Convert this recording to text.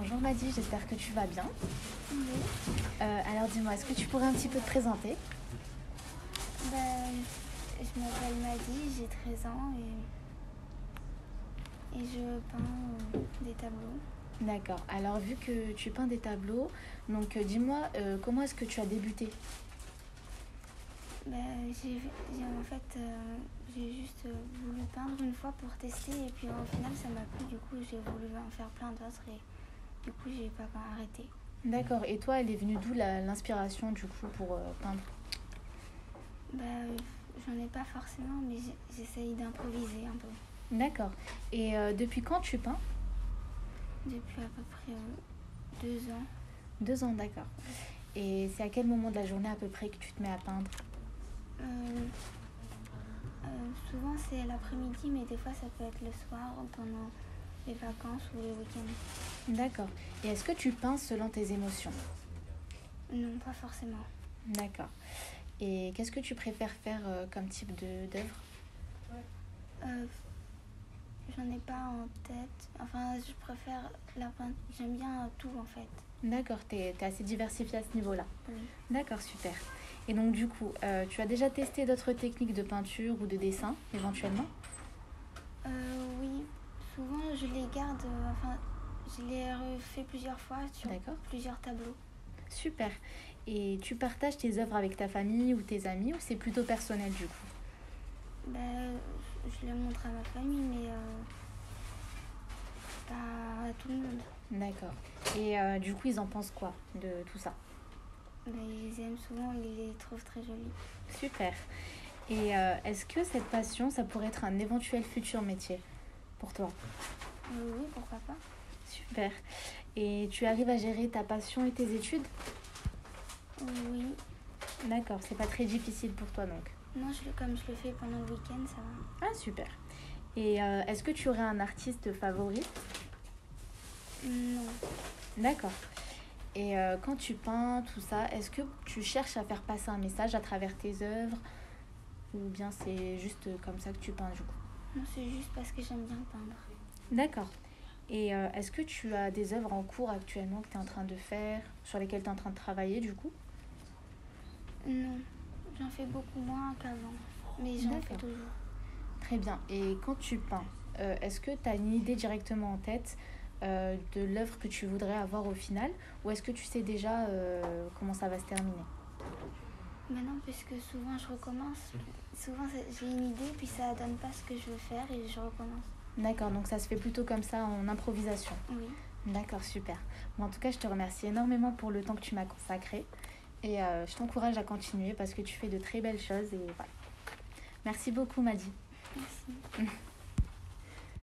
Bonjour Maddy, j'espère que tu vas bien. Oui. Alors dis-moi, est-ce que tu pourrais un petit peu te présenter? Je m'appelle Maddy, j'ai 13 ans et je peins des tableaux. D'accord, alors vu que tu peins des tableaux, donc dis-moi, comment est-ce que tu as débuté? J'ai juste voulu peindre une fois pour tester et puis au final ça m'a plu, du coup j'ai voulu en faire plein d'autres et du coup j'ai pas arrêté. D'accord, et toi, elle est venue d'où l'inspiration du coup pour peindre? J'en ai pas forcément, mais j'essaye d'improviser un peu. D'accord, et depuis quand tu peins? Depuis à peu près 2 ans. 2 ans, d'accord. Et c'est à quel moment de la journée à peu près que tu te mets à peindre? Souvent c'est l'après-midi, mais des fois ça peut être le soir pendant les vacances ou les week-ends. D'accord, et est-ce que tu peins selon tes émotions? Non, pas forcément. D'accord, et qu'est-ce que tu préfères faire comme type d'œuvre? J'en ai pas en tête. Enfin, je préfère la peinture. J'aime bien tout en fait. D'accord, t'es assez diversifiée à ce niveau-là. Oui. D'accord, super. Et donc du coup, tu as déjà testé d'autres techniques de peinture ou de dessin, éventuellement? Oui, souvent je les garde. Je les refais plusieurs fois sur D'accord. plusieurs tableaux. Super. Et tu partages tes œuvres avec ta famille ou tes amis ou c'est plutôt personnel du coup? Je les montre à ma famille, mais pas à tout le monde. D'accord. Et du coup, ils en pensent quoi de tout ça? Ils aiment souvent, ils les trouvent très jolies. Super. Et est-ce que cette passion, ça pourrait être un éventuel futur métier pour toi? Oui, pourquoi pas. Super. Et tu arrives à gérer ta passion et tes études? Oui. D'accord, c'est pas très difficile pour toi donc? Non, comme je le fais pendant le week-end, ça va. Ah, super. Et est-ce que tu aurais un artiste favori? Non. D'accord. Et quand tu peins, tout ça, est-ce que tu cherches à faire passer un message à travers tes œuvres? Ou bien c'est juste comme ça que tu peins du coup? Non, c'est juste parce que j'aime bien peindre. D'accord. Et est-ce que tu as des œuvres en cours actuellement que tu es en train de faire, sur lesquelles tu es en train de travailler du coup? Non, j'en fais beaucoup moins qu'avant, mais j'en fais toujours. Très bien. Et quand tu peins, est-ce que tu as une idée directement en tête de l'œuvre que tu voudrais avoir au final? Ou est-ce que tu sais déjà comment ça va se terminer? Non, puisque souvent je recommence. Souvent j'ai une idée, puis ça donne pas ce que je veux faire et je recommence. D'accord, donc ça se fait plutôt comme ça en improvisation. Oui. D'accord, super. Bon, en tout cas, je te remercie énormément pour le temps que tu m'as consacré. Et je t'encourage à continuer parce que tu fais de très belles choses. Et voilà. Merci beaucoup, Maddy. Merci.